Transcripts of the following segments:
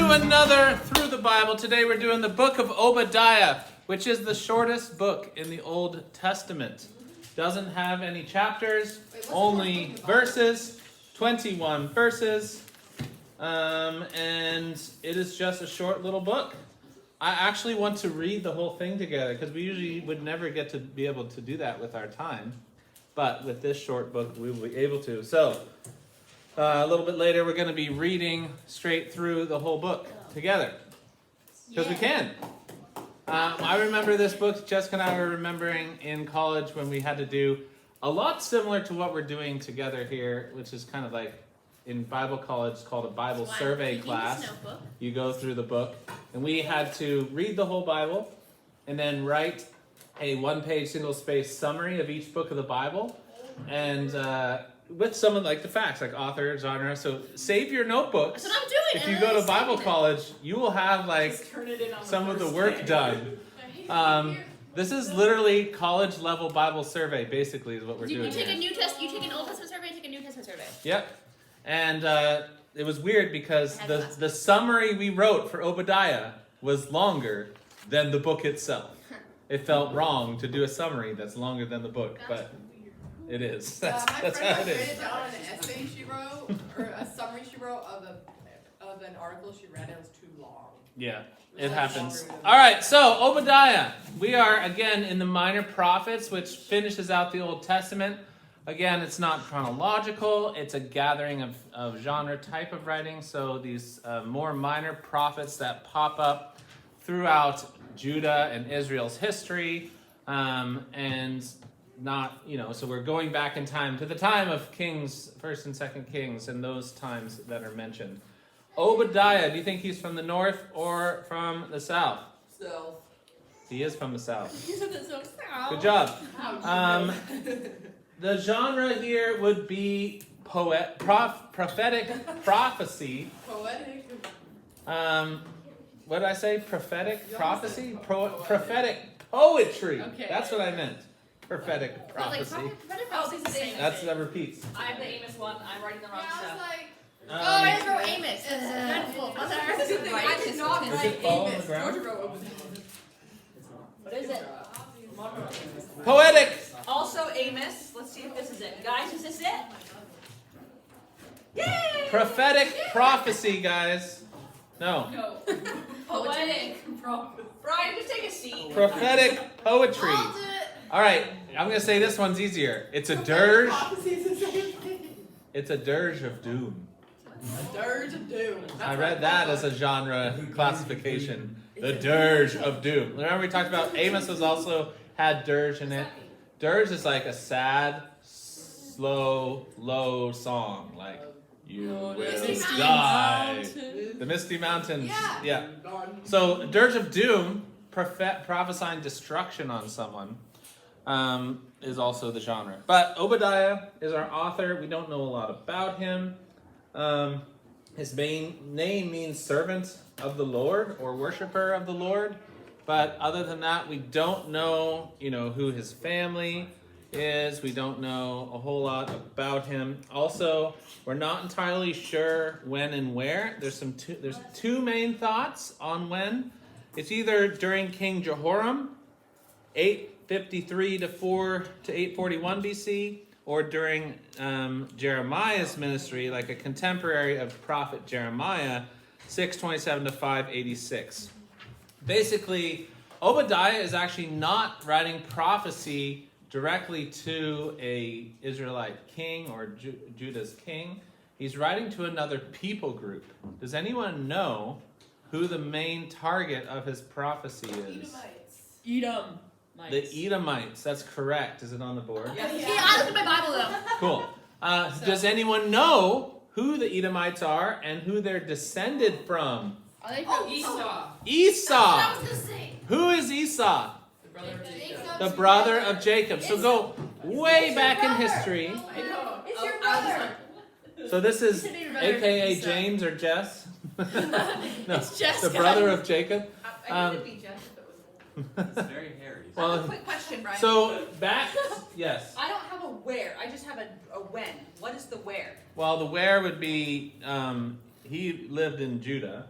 to another Through the Bible. Today we're doing the book of Obadiah, which is the shortest book in the Old Testament. Doesn't have any chapters, only verses, 21 verses, and it is just a short little book. I actually want to read the whole thing together because we usually would never get to be able to do that with our time. But with this short book, we will be able to. So, a little bit later, we're going to be reading straight through the whole book together. Because we can. I remember this book, Jessica and I were remembering in college when we had to do a lot similar to what we're doing together here, which is kind of like in Bible college called a Bible survey class. You go through the book. And we had to read the whole Bible and then write a one-page single-space summary of each book of the Bible. And with some of like the facts, like author, genre. So save your notebooks. That's what I'm doing. If you go to Bible college, you will have like some of the work done. This is literally college level Bible survey, basically, is what we're doing. You take a New Testament, you take an Old Testament survey, and take a New Testament survey. Yep. And it was weird because the summary we wrote for Obadiah was longer than the book itself. It felt wrong to do a summary that's longer than the book, but it is. That's how it is. My friend wrote down an essay she wrote, or a summary she wrote of an article she read. It was too long. Yeah, it happens. All right, so Obadiah. We are, again, in the Minor Prophets, which finishes out the Old Testament. Again, it's not chronological. It's a gathering of genre type of writing. So these more minor prophets that pop up throughout Judah and Israel's history, and not, so we're going back in time to the time of Kings, 1st and 2nd Kings, and those times that are mentioned. Obadiah, do you think he's from the north or from the south? So. He is from the south. He's from the south. Good job. The genre here would be prophetic prophecy. Poetic. What did I say? Prophetic prophecy? Prophetic poetry. Okay. That's what I meant. Prophetic prophecy. Prophetic prophecy is the same. That repeats. I have the Amos one. I'm writing the wrong Yeah, I was stuff. like, I just wrote Amos. It's dreadful. this is the thing, I did not Does write it fall on Amos. the ground? Georgia wrote Obadiah. What is it? Poetic. Also Amos. Let's see if this is it. Guys, is this it? Yay! Prophetic prophecy, guys. No. No. Poetic. Brian, just take a seat. Prophetic poetry. I'll do it. All right, I'm going to say this one's easier. It's a dirge. Prophecy is the same thing. It's a dirge of doom. A dirge of doom. I read that as a genre classification. The dirge of doom. Remember we talked about Amos was also had dirge in it. Dirge is like a sad, slow, low song. Like, you will die. The Misty Mountains. Yeah. So, dirge of doom, prophesying destruction on someone, is also the genre. But Obadiah is our author. We don't know a lot about him. His main name means servant of the Lord or worshiper of the Lord. But other than that, we don't know, who his family is. We don't know a whole lot about him. Also, we're not entirely sure when and where. There's two main thoughts on when. It's either during King Jehoram, 853 to 841 BC, or during Jeremiah's ministry, like a contemporary of prophet Jeremiah, 627 to 586. Basically, Obadiah is actually not writing prophecy directly to a Israelite king or Judah's king. He's writing to another people group. Does anyone know who the main target of his prophecy is? Edom. The Edomites. That's correct. Is it on the board? Yeah, I looked at my Bible though. Cool. Does anyone know who the Edomites are and who they're descended from? Are they Esau. Esau. That was the same. Who is Esau? The brother of Jacob. The brother of Jacob. So go way back in history. I know. It's your brother. So this is It's your brother, AKA Esau. James or Jess. No, It's Jess, the brother of Jacob. I could be Jeff if it was. It's very hairy. I have Well, a quick question, Brian. so back, yes. I don't have a where. I just have a when. What is the where? Well, the where would be he lived in Judah,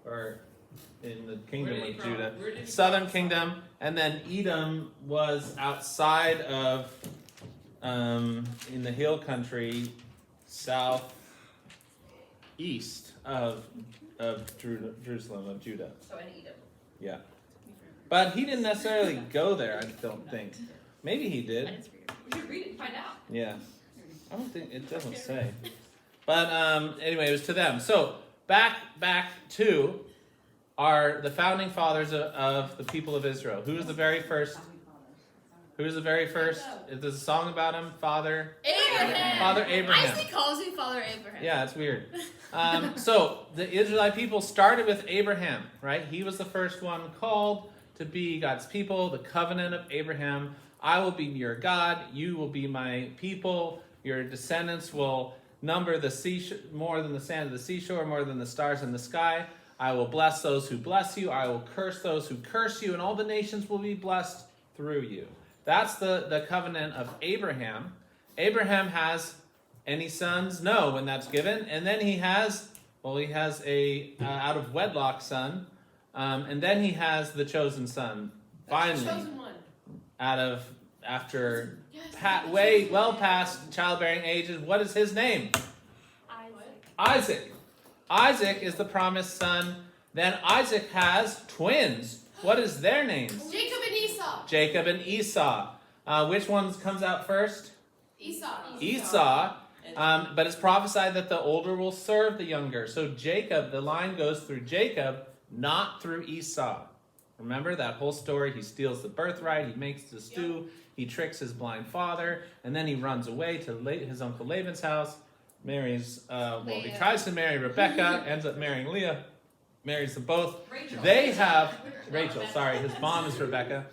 or in the kingdom Where did he of from? Judah. Where did he Southern from? kingdom, and then Edom was outside of, in the hill country, southeast of Jerusalem, of Judah. So in Edom. Yeah. But he didn't necessarily go there, I don't think. Maybe he did. That is weird. We should read it and find out. Yeah. I don't think, it doesn't say. But anyway, it was to them. So back to the founding fathers of the people of Israel. Who was the very first? Who was the very first? There's a song about him, Father Abraham. Abraham. Isaac calls me Father Abraham. Yeah, it's weird. So the Israelite people started with Abraham, right? He was the first one called to be God's people, the covenant of Abraham. I will be your God, you will be my people, your descendants will number the sea more than the sand of the seashore, more than the stars in the sky. I will bless those who bless you, I will curse those who curse you, and all the nations will be blessed through you. That's the covenant of Abraham. Abraham has any sons? No, when that's given. And then he has a out of wedlock son. And then he has the chosen son. Finally, Chosen one. after way well past childbearing ages. What is his name? Isaac. Isaac is the promised son. Then Isaac has twins. What is their names? Jacob and Esau. Jacob and Esau. Which one comes out first? Esau. But it's prophesied that the older will serve the younger. So Jacob, the line goes through Jacob, not through Esau. Remember that whole story? He steals the birthright, he makes the stew, he tricks his blind father, and then he runs away to his uncle Laban's house, marries, he tries to marry Rebecca, ends up marrying Leah, marries them both. Rachel. They have, Rachel, sorry, his mom is Rebecca.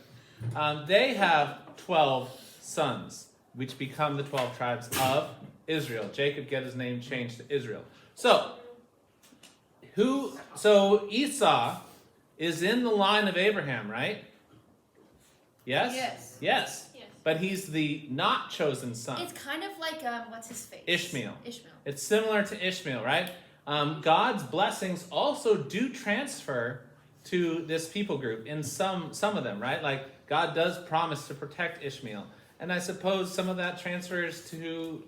They have 12 sons, which become the 12 tribes of Israel. Jacob gets his name changed to Israel. So Esau is in the line of Abraham, right? Yes? Yes. Yes. Yes. But he's the not chosen son. It's kind of like what's his face? Ishmael. Ishmael. It's similar to Ishmael, right? God's blessings also do transfer to this people group in some of them, right? Like God does promise to protect Ishmael. And I suppose some of that transfers to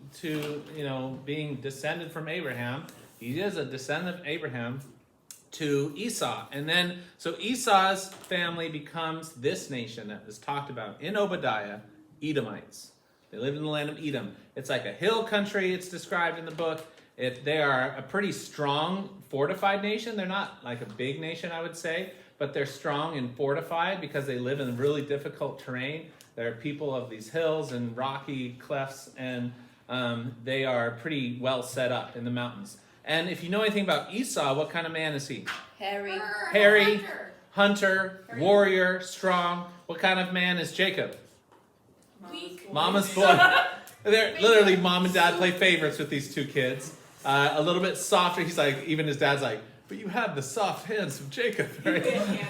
being descended from Abraham. He is a descendant of Abraham to Esau. And then, so Esau's family becomes this nation that is talked about in Obadiah, Edomites. They lived in the land of Edom. It's like a hill country, it's described in the book. They are a pretty strong, fortified nation. They're not like a big nation, I would say, but they're strong and fortified because they live in really difficult terrain. They're people of these hills and rocky clefts, and they are pretty well set up in the mountains. And if you know anything about Esau, what kind of man is he? Hairy. Hunter, warrior, strong. What kind of man is Jacob? Weak. Mama's boy. They're literally mom and dad play favorites with these two kids. A little bit softer. He's like, even his dad's like, but you have the soft hands of Jacob, right?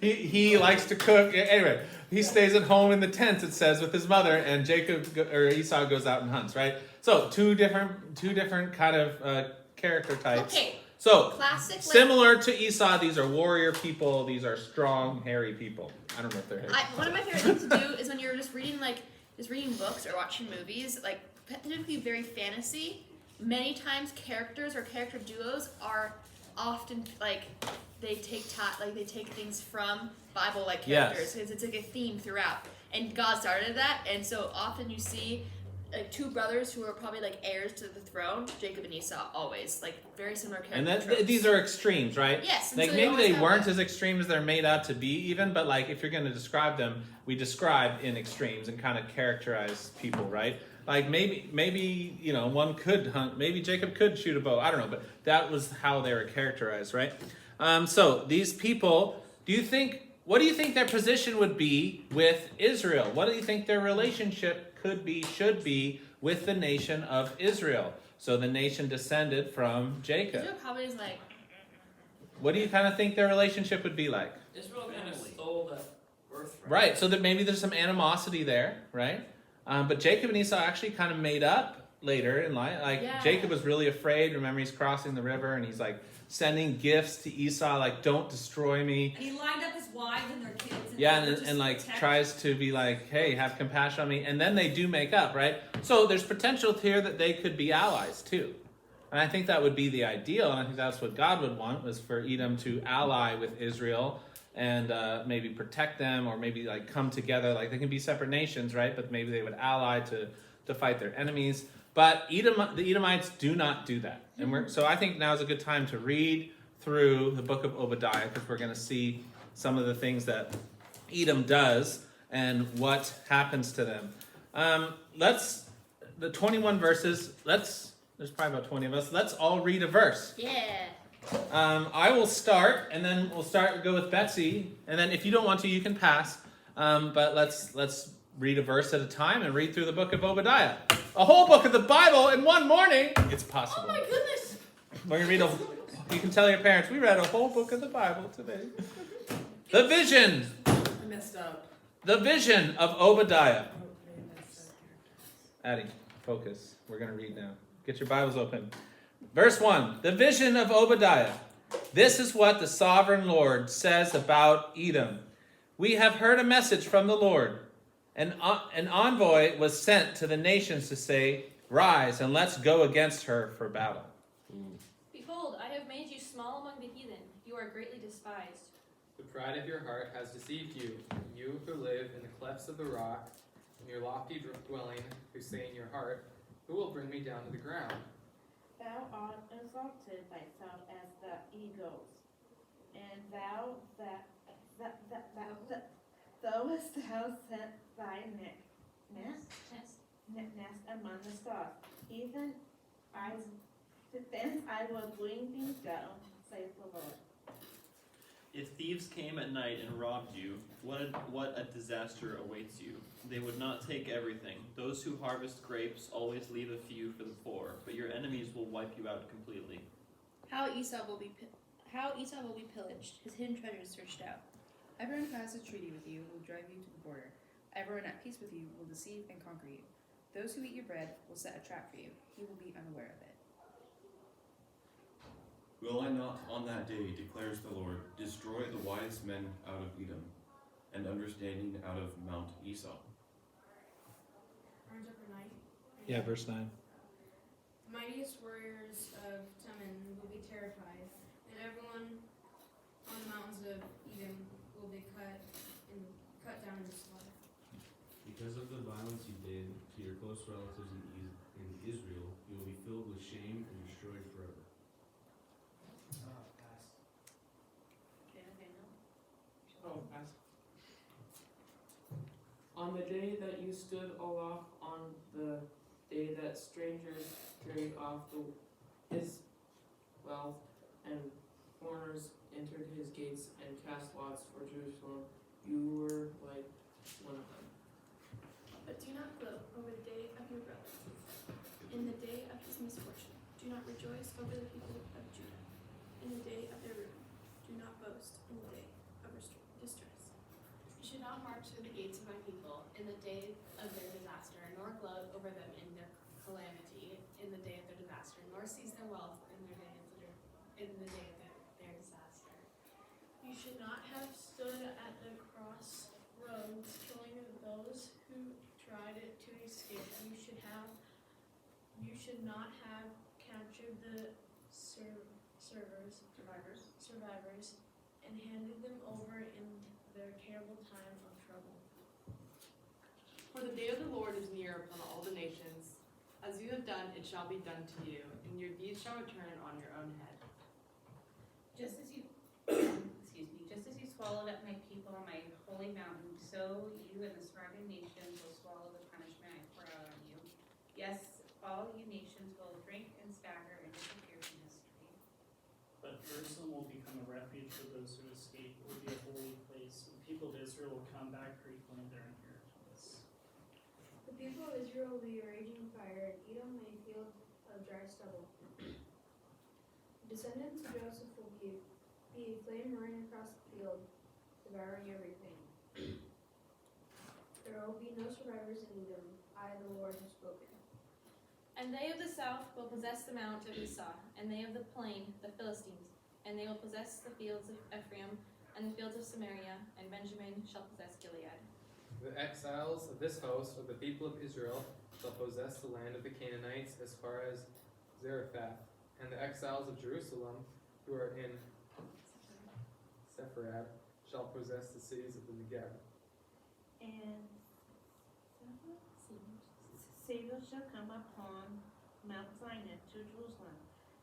he likes to cook. Anyway, he stays at home in the tent, it says, with his mother, and Esau goes out and hunts, right? So two different kind of character types. Okay. So Classic. similar to Esau, these are warrior people. These are strong, hairy people. I don't know if they're hairy. One of my favorite things to do is when you're just reading books or watching movies, like typically very fantasy. Many times characters or character duos are often like they take things from Bible like characters because it's like a theme throughout. And God started that, and so often you see like two brothers who are probably like heirs to the throne, Jacob and Esau, always like very similar characters. And these are extremes, right? Yes. And Like so maybe they always weren't have as extreme as they're made out to be, even. But like if you're going to describe them, we describe in extremes and kind of characterize people, right? Like maybe one could hunt. Maybe Jacob could shoot a bow. I don't know, but that was how they were characterized, right? So these people, what do you think their position would be with Israel? What do you think their relationship should be with the nation of Israel? So the nation descended from Jacob. Israel probably is like. What do you kind of think their relationship would be like? Israel kind of stole that birthright. Right, so that maybe there's some animosity there, right? But Jacob and Esau actually kind of made up later in life. Like Yeah. Jacob was really afraid. Remember, he's crossing the river and he's like sending gifts to Esau, like, don't destroy me. And he lined up his wives and their kids. Yeah, they were just and like protect- tries to be like, hey, have compassion on me. And then they do make up, right? So there's potential here that they could be allies too. And I think that would be the ideal. And I think that's what God would want, was for Edom to ally with Israel and maybe protect them, or maybe like come together. Like they can be separate nations, right? But maybe they would ally to fight their enemies. But the Edomites do not do that. And so I think now is a good time to read through the book of Obadiah, because we're going to see some of the things that Edom does and what happens to them. The 21 verses, there's probably about 20 of us. Let's all read a verse. Yeah. I will start, and then we'll go with Betsy. And then if you don't want to, you can pass. But let's read a verse at a time and read through the book of Obadiah. A whole book of the Bible in one morning. It's possible. Oh my goodness. We're gonna read you can tell your parents, we read a whole book of the Bible today. The vision. I messed up. The vision of Obadiah. Addie, focus. We're gonna read now. Get your Bibles open. Verse 1. The vision of Obadiah. This is what the sovereign Lord says about Edom. We have heard a message from the Lord. An envoy was sent to the nations to say, rise and let's go against her for battle. Behold, I have made you small among the heathen. You are greatly despised. The pride of your heart has deceived you, you who live in the clefts of the rock, in your lofty dwelling, who say in your heart, who will bring me down to the ground? Thou art exalted thyself as the eagles, and thou hast thou set thy nest among the stars. Even then I will bring thee down, saith the Lord. If thieves came at night and robbed you, what a disaster awaits you. They would not take everything. Those who harvest grapes always leave a few for the poor, but your enemies will wipe you out completely. How Esau will be pillaged, his hidden treasures searched out. Everyone who has a treaty with you will drive you to the border. Everyone at peace with you will deceive and conquer you. Those who eat your bread will set a trap for you. You will be unaware of it. Will I not on that day, declares the Lord, destroy the wise men out of Edom, and understanding out of Mount Esau? Yeah, verse 9. The mightiest warriors of Teman will be terrified, and everyone on the mountains of Edom will be cut down and slaughtered. Because of the violence you did to your close relatives in Israel, you will be filled with shame and destroyed forever. On the day that you stood aloft, on the day that strangers carried off his wealth, and foreigners entered his gates and cast lots for Jerusalem, you were like one of them. But do not gloat over the day of your relative, in the day of his misfortune. Do not rejoice over the people of Judah, in the day of their ruin. Do not boast in the day of distress. You should not march through the gates of my people in the day of their disaster, nor gloat over them in their calamity in the day of their disaster, nor seize their wealth in the day of their disaster. You should not have stood at the crossroads, killing those who tried to escape. You should not have captured the survivors, and handed them over in their terrible time of trouble. For the day of the Lord is near upon all the nations. As you have done, it shall be done to you, and your deeds shall return on your own head. Just as you, just as you swallowed up my people on my holy mountain, so you and the surrounding nations will swallow the punishment I pour out on you. Yes, all you nations will drink and stagger and disappear from history. But Jerusalem will become a refuge for those who escape. It will be a holy place. The people of Israel will come back to reclaim their inheritance. The people of Israel will be a raging fire, and Edom a field of dry stubble. The descendants of Joseph will be a flame running across the field, devouring everything. There will be no survivors in Edom. I, the Lord, have spoken. And they of the south will possess the mount of Esau, and they of the plain, the Philistines. And they will possess the fields of Ephraim, and the fields of Samaria, and Benjamin shall possess Gilead. The exiles of this host of the people of Israel shall possess the land of the Canaanites as far as Zarephath, and the exiles of Jerusalem who are in Sepharad shall possess the cities of the Negev. And Sable shall come upon Mount Sinai to Jerusalem,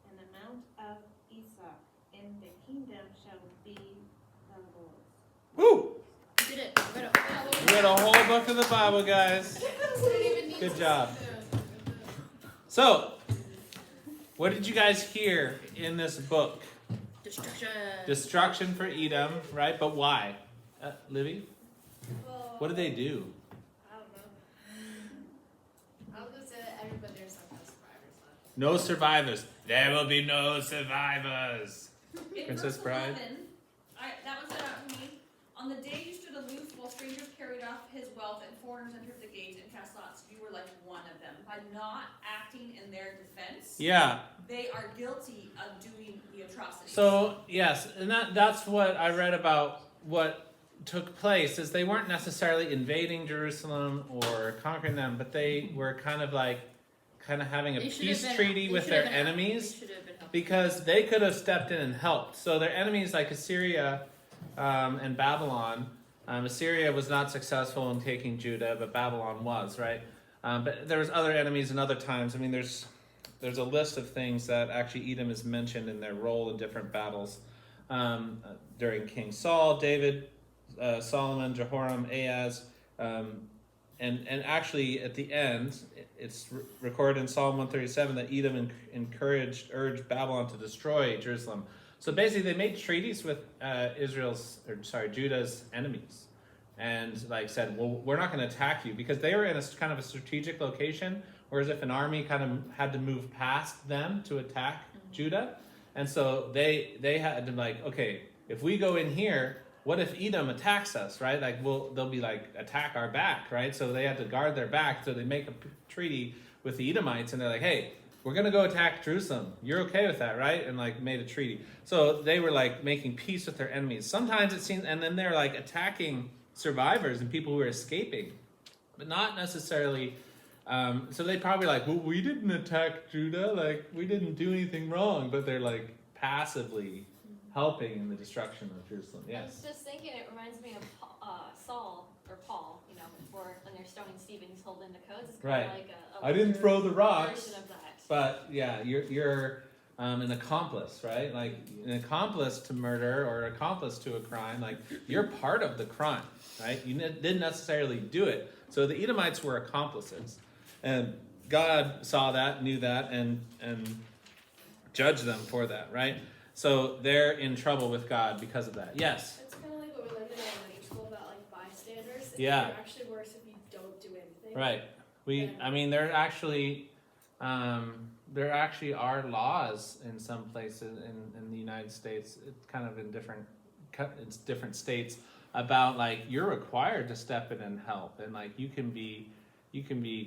and the mount of Esau, and the kingdom shall be the Lord's. Woo! Did it. We read a whole book of the Bible, guys. Good job. So, what did you guys hear in this book? Destruction. Destruction for Edom, right? But why? Livy? What did they do? I don't know. I'll just say that everybody there's like no survivors left. No survivors. There will be no survivors. In Princess verse Bride? 11, that one stood out to me. On the day you stood aloof while strangers carried off his wealth and foreigners entered the gate and cast lots, you were like one of them. By not acting in their defense, Yeah. they are guilty of doing the atrocities. So, yes, and that's what I read about what took place, is they weren't necessarily invading Jerusalem or conquering them, but they were kind of having a peace treaty with their enemies, because they could have stepped in and helped. So their enemies like Assyria and Babylon, Assyria was not successful in taking Judah, but Babylon was, right? But there was other enemies in other times. I mean, there's a list of things that actually Edom is mentioned in their role in different battles during King Saul, David, Solomon, Jehoram, Ahaz, and actually at the end, it's recorded in Psalm 137 that Edom urged Babylon to destroy Jerusalem. So basically, they made treaties with Judah's enemies, and said, well, we're not going to attack you, because they were in a kind of a strategic location, whereas if an army kind of had to move past them to attack Judah, and so they had to okay, if we go in here, what if Edom attacks us, right? They'll be attack our back, right? So they had to guard their back. So they make a treaty with the Edomites, and they're like, hey, we're going to go attack Jerusalem. You're okay with that, right? And made a treaty. So they were making peace with their enemies. Sometimes it seems, and then they're attacking survivors and people who are escaping, but not necessarily. So they probably well, we didn't attack Judah. We didn't do anything wrong, but they're passively helping in the destruction of Jerusalem. Yes. I was just thinking, it reminds me of Saul, or Paul, where when they're stoning Stephen, he's holding the codes. It's kind of like a I didn't throw the rocks. version of that. But yeah, you're an accomplice, right? An accomplice to murder or accomplice to a crime. You're part of the crime, right? You didn't necessarily do it. So the Edomites were accomplices, and God saw that, knew that, and judged them for that, right? So they're in trouble with God because of that. Yes? It's kind of like what we learned in elementary school about bystanders. Yeah. They're actually worse if you don't do anything. Right. There actually are laws in some places in the United States. It's kind of in different states about you're required to step in and help, and you can be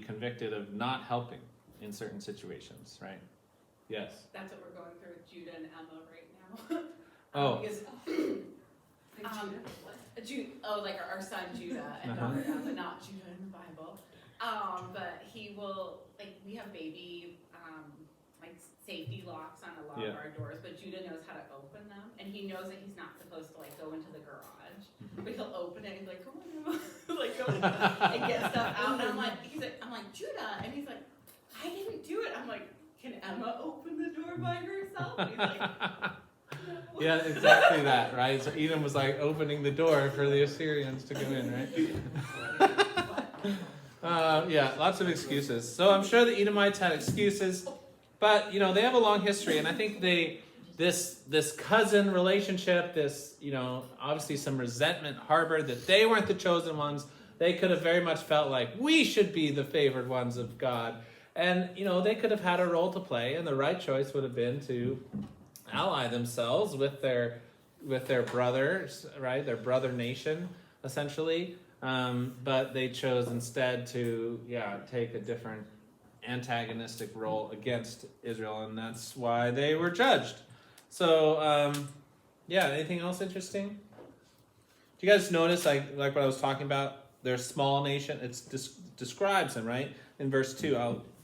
convicted of not helping in certain situations, right? Yes. That's what we're going through with Judah and Emma right now. Oh. Because, our son Judah and daughter Emma, not Judah in the Bible. But he will, we have baby, safety locks on a lot of our doors, but Judah knows how to open them, and he knows that he's not supposed to go into the garage, but he'll open it and he's like, come on, Emma, go and get stuff out. And I'm like, Judah, and he's like, I didn't do it. I'm like, can Emma open the door by herself? And he's like, no. Yeah, exactly that, right? So Edom was opening the door for the Assyrians to go in, right? Yeah, lots of excuses. So I'm sure the Edomites had excuses, but they have a long history, and I think this cousin relationship, this obviously some resentment harbored that they weren't the chosen ones. They could have very much felt like we should be the favored ones of God. And, they could have had a role to play, and the right choice would have been to ally themselves with their brothers, right? Their brother nation, essentially. But they chose instead to, take a different antagonistic role against Israel, and that's why they were judged. So, yeah, anything else interesting? Do you guys notice, like what I was talking about, they're a small nation? It describes them, right? In verse 2,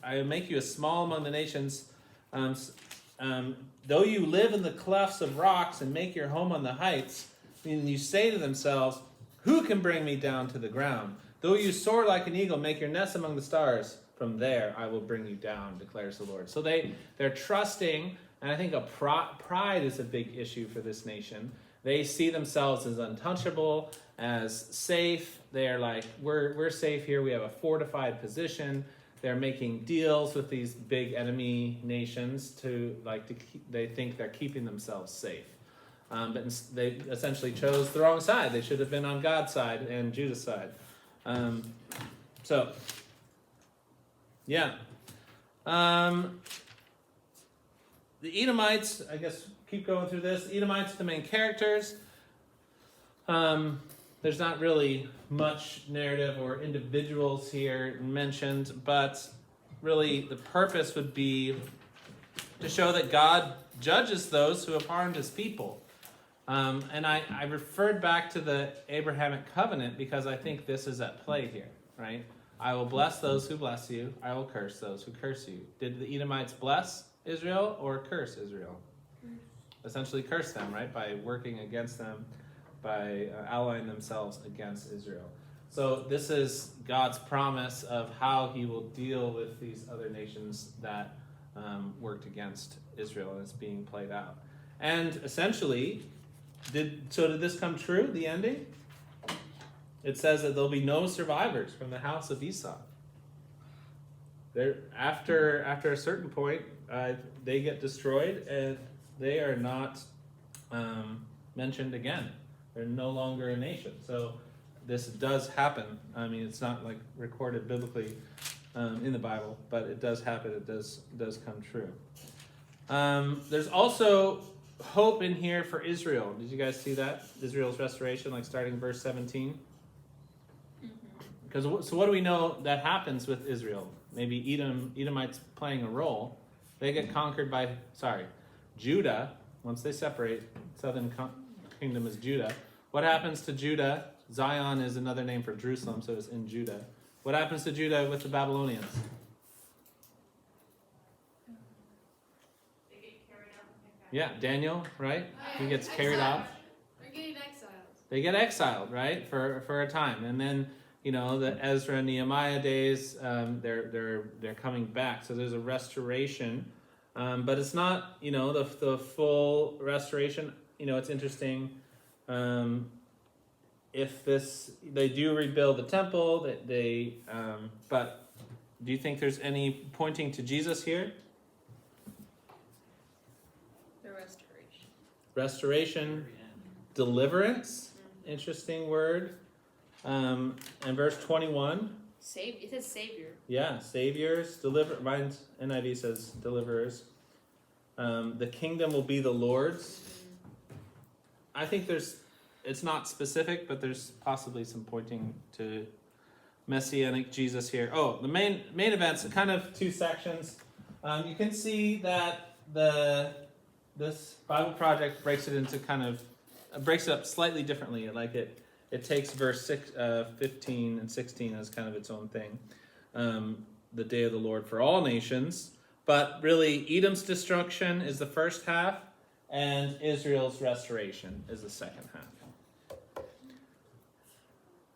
I will make you as small among the nations, though you live in the clefts of rocks and make your home on the heights, and you say to themselves, who can bring me down to the ground? Though you soar like an eagle, make your nest among the stars, from there I will bring you down, declares the Lord. So they're trusting, and I think pride is a big issue for this nation. They see themselves as untouchable, as safe. They're like, we're safe here. We have a fortified position. They're making deals with these big enemy nations they think they're keeping themselves safe. But they essentially chose the wrong side. They should have been on God's side and Judah's side. Yeah. The Edomites, I guess, keep going through this. Edomites, the main characters. There's not really much narrative or individuals here mentioned, but really the purpose would be to show that God judges those who have harmed his people. And I referred back to the Abrahamic covenant because I think this is at play here, right? I will bless those who bless you. I will curse those who curse you. Did the Edomites bless Israel or curse Israel? Essentially curse them, right? By working against them, by allying themselves against Israel. So this is God's promise of how he will deal with these other nations that worked against Israel, and it's being played out. And essentially, did this come true, the ending? It says that there'll be no survivors from the house of Esau. After a certain point, they get destroyed, and they are not mentioned again. They're no longer a nation. So this does happen. I mean, it's not like recorded biblically in the Bible, but it does happen. It does come true. There's also hope in here for Israel. Did you guys see that? Israel's restoration, like starting verse 17? Because so what do we know that happens with Israel? Maybe Edomites playing a role. They get conquered by, Judah. Once they separate, southern kingdom is Judah. What happens to Judah? Zion is another name for Jerusalem, so it's in Judah. What happens to Judah with the Babylonians? They get carried out. Yeah, Daniel, right? He gets carried off. They're getting exiled. They get exiled, right, for a time, and then the Ezra and Nehemiah days, they're coming back. So there's a restoration, but it's not the full restoration. It's interesting. If they do rebuild the temple, but do you think there's any pointing to Jesus here? The restoration. Restoration, deliverance. Interesting word. And verse 21. It says savior. Yeah, saviors, mine NIV says deliverers. The kingdom will be the Lord's. I think it's not specific, but there's possibly some pointing to Messianic Jesus here. Oh, the main events, kind of two sections. You can see that this Bible project breaks it up slightly differently. Like it takes verse 15 and 16 as kind of its own thing. The day of the Lord for all nations. But really, Edom's destruction is the first half, and Israel's restoration is the second half.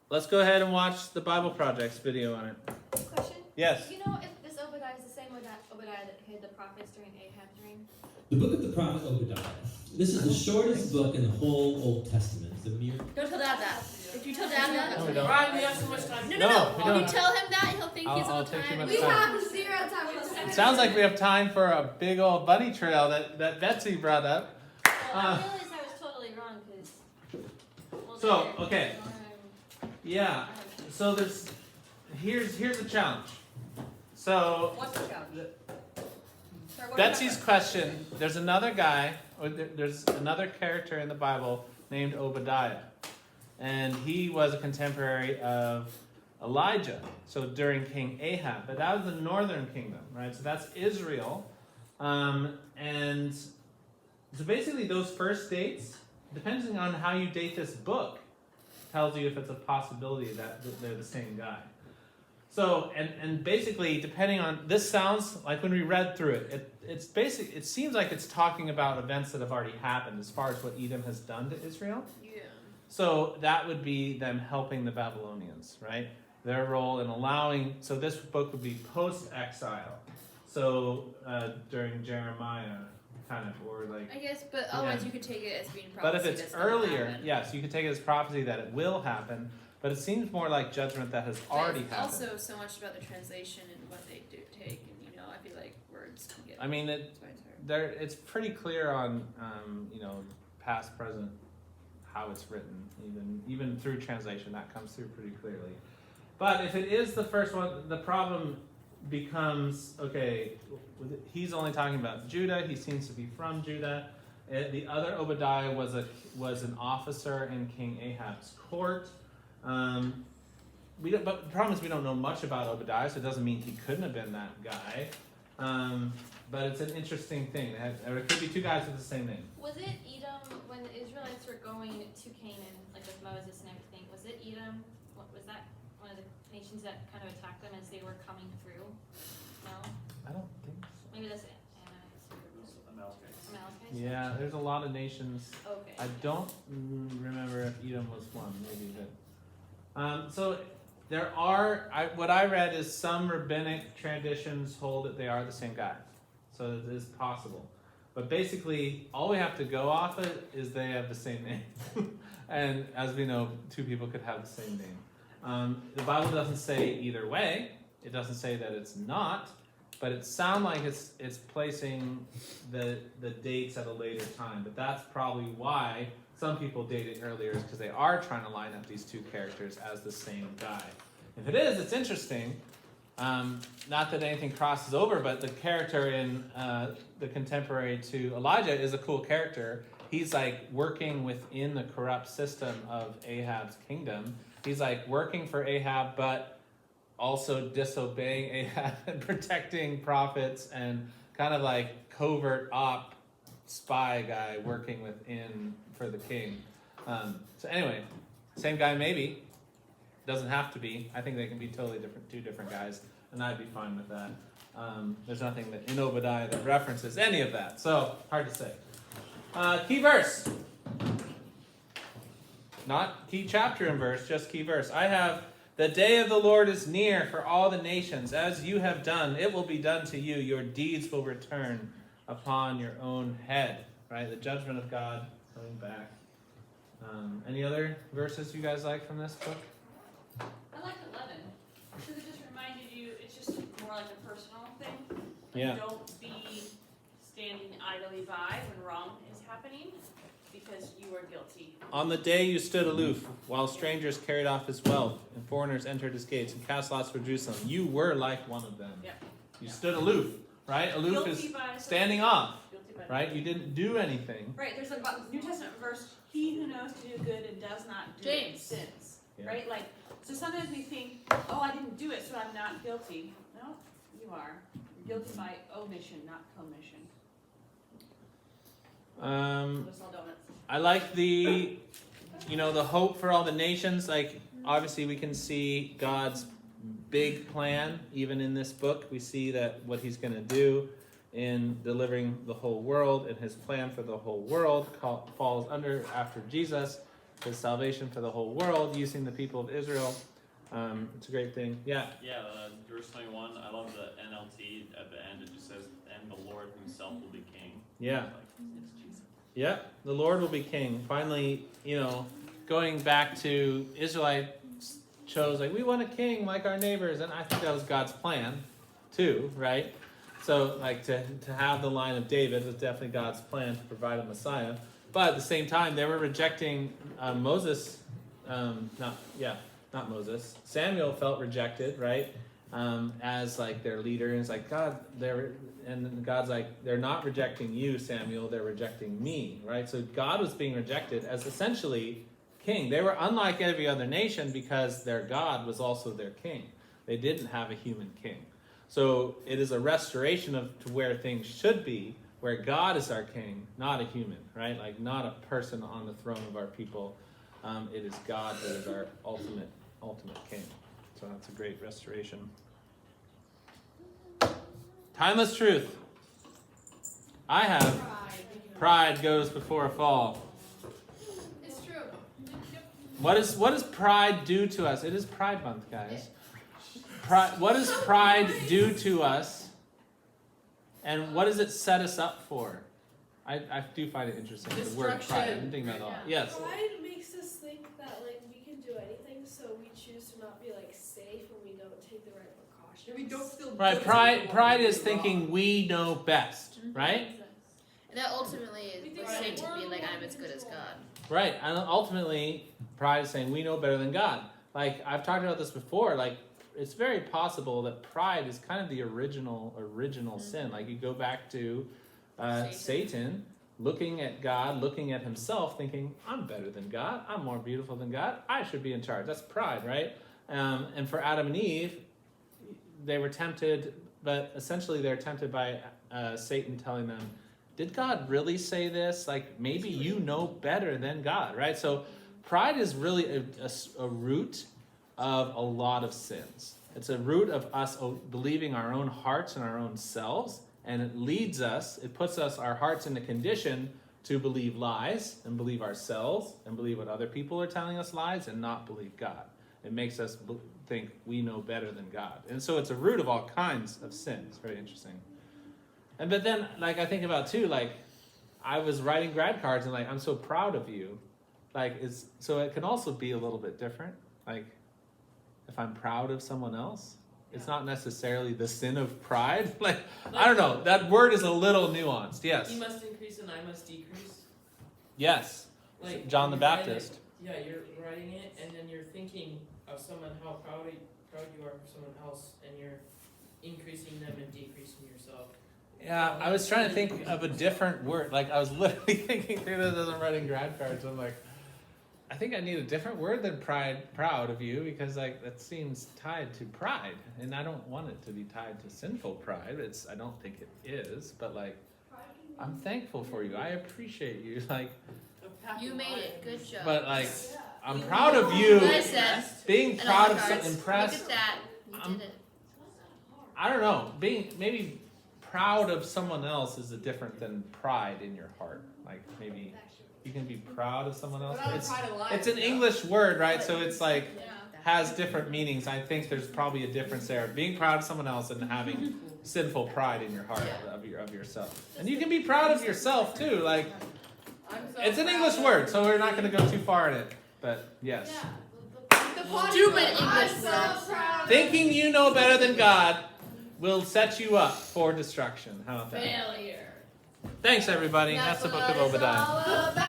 Let's go ahead and watch the Bible Project's video on it. Question? Yes? Do you know if this Obadiah is the same Obadiah that hid the prophets during Ahab's reign? The book of the prophet Obadiah. This is the shortest book in the whole Old Testament. It's a mere... Don't tell Dad that. If you tell Dad that... No, we don't. Ryan, we have so much time. No. we If don't. you tell him that, he'll think he's I'll on take too time. much We time. have 0 time. It sounds like we have time for a big old bunny trail that Betsy brought up. Well, I realized I was totally wrong because. So, okay. Yeah. So here's the challenge. So What's the challenge? Betsy's question, there's another guy, or there's another character in the Bible named Obadiah. And he was a contemporary of Elijah. So during King Ahab, but that was the northern kingdom, right? So that's Israel. And so basically those first dates, depending on how you date this book, tells you if it's a possibility that they're the same guy. So, and basically, depending on, this sounds like when we read through it, it seems like it's talking about events that have already happened as far as what Edom has done to Israel. Yeah. So that would be them helping the Babylonians, right? Their role in allowing, so this book would be post-exile. So during Jeremiah, kind of, or like... I guess, but otherwise you could take it as being prophecy. But if it's earlier, yes, you could take it as prophecy that it will happen, but it seems more like judgment that has already happened. Also so much about the translation and what they do take, and I feel like words can get... I mean, it's pretty clear on, past, present, how it's written, even through translation, that comes through pretty clearly. But if it is the first one, the problem becomes, okay, he's only talking about Judah, he seems to be from Judah. The other Obadiah was an officer in King Ahab's court. But the problem is we don't know much about Obadiah, so it doesn't mean he couldn't have been that guy. But it's an interesting thing. It could be two guys with the same name. Was it Edom when the Israelites were going to Canaan, like with Moses and everything? Was it Edom? Was that one of the nations that kind of attacked them as they were coming through? No? I don't think so. Maybe that's Amalekites. Yeah, there's a lot of nations. Okay. I don't remember if Edom was one, maybe, but so there are. What I read is some rabbinic traditions hold that they are the same guy, so it is possible. But basically, all we have to go off of is they have the same name, and as we know, two people could have the same name. The Bible doesn't say either way. It doesn't say that it's not. But it sounds like it's placing the dates at a later time. But that's probably why some people date it earlier, is because they are trying to line up these two characters as the same guy. If it is, it's interesting. Not that anything crosses over, but the character in the contemporary to Elijah is a cool character. He's like working within the corrupt system of Ahab's kingdom. He's like working for Ahab, but also disobeying Ahab and protecting prophets, and kind of like covert op spy guy working within for the king. So anyway, same guy maybe. Doesn't have to be. I think they can be totally different, two different guys, and I'd be fine with that. There's nothing that in Obadiah that references any of that, so hard to say. Key verse. Not key chapter and verse, just key verse. I have, the day of the Lord is near for all the nations. As you have done, it will be done to you. Your deeds will return upon your own head. Right? The judgment of God coming back. Any other verses you guys like from this book? I like 11, because it just reminded you, it's just more like a personal thing. Yeah. Don't be standing idly by when wrong is happening, because you are guilty. On the day you stood aloof, while strangers carried off his wealth, and foreigners entered his gates, and cast lots for Jerusalem, you were like one of them. Yeah. You stood aloof, right? Aloof Guilty is by standing off, Guilty by right? You didn't do anything. Right, there's a New Testament verse, he who knows to do good and does not do it sins. Yeah. Right? Like, so sometimes we think, oh, I didn't do it, so I'm not guilty. No, you are. You're guilty by omission, not commission. I like the hope for all the nations. Like, obviously we can see God's big plan even in this book. We see that what he's going to do in delivering the whole world, and his plan for the whole world falls under, after Jesus, his salvation for the whole world using the people of Israel. It's a great thing. Yeah. Yeah, verse 21, I love the NLT at the end. It just says, and the Lord himself will be king. Yeah. Like, it's Jesus. Yeah, the Lord will be king. Finally, going back to Israelites chose, like, we want a king like our neighbors, and I think that was God's plan too, right? So, like, to have the line of David was definitely God's plan to provide a Messiah. But at the same time, they were rejecting Moses. Not Moses. Samuel felt rejected, right? As like their leader, and it's like, God, God's like, they're not rejecting you, Samuel. They're rejecting me, right? So God was being rejected as essentially king. They were unlike every other nation because their God was also their king. They didn't have a human king. So it is a restoration to where things should be, where God is our king, not a human, right? Like not a person on the throne of our people. It is God that is our ultimate king. So that's a great restoration. Timeless truth. I have pride goes before a fall. It's true. What does pride do to us? It is Pride Month, guys. What does pride do to us? And what does it set us up for? I do find it interesting, the word pride. I didn't think about it a lot. Yes. Pride makes us think that like we can do anything, so we choose to not be like safe and we don't take the right precautions. And we don't feel Right, pride is thinking we know best, right? And that ultimately is Satan being like, I'm as good as God. Right, and ultimately, pride is saying we know better than God. Like, I've talked about this before, like, it's very possible that pride is kind of the original sin. Like, you go back to Satan looking at God, looking at himself, thinking, I'm better than God, I'm more beautiful than God, I should be in charge. That's pride, right? And for Adam and Eve, they were tempted, but essentially they're tempted by Satan telling them, did God really say this? Like, maybe you know better than God, right? So pride is really a root of a lot of sins. It's a root of us believing our own hearts and our own selves, and it puts our hearts in a condition to believe lies and believe ourselves and believe what other people are telling us lies and not believe God. It makes us think we know better than God. And so it's a root of all kinds of sins. Very interesting. But then, like, I think about too, like, I was writing grad cards and like, I'm so proud of you. Like, so it can also be a little bit different. Like, if I'm proud of someone else, it's not necessarily the sin of pride. Like, I don't know. That word is a little nuanced. Yes. He must increase and I must decrease. Yes. Like John the Baptist. Yeah, you're writing it and then you're thinking of someone, how proud you are for someone else, and you're increasing them and decreasing yourself. Yeah, I was trying to think of a different word. Like, I was literally thinking through this as I'm writing grad cards. I'm like, I think I need a different word than proud of you, because like that seems tied to pride, and I don't want it to be tied to sinful pride. I don't think it is, but like, I'm thankful for you. I appreciate you. Like, You made it. Good job. but like, I'm proud of you. Listen. Being proud of someone, impressed. Look at that. You did it. I don't know. Maybe proud of someone else is different than pride in your heart. Like, maybe you can be proud of someone else. It's an English word, right? So it's like has different meanings. I think there's probably a difference there. Being proud of someone else and having sinful pride in your heart of yourself. And you can be proud of yourself too. Like, it's an English word, so we're not going to go too far in it. But yes. Stupid English words. Thinking you know better than God will set you up for destruction. How about that? Failure. Thanks, everybody. That's the book of Obadiah.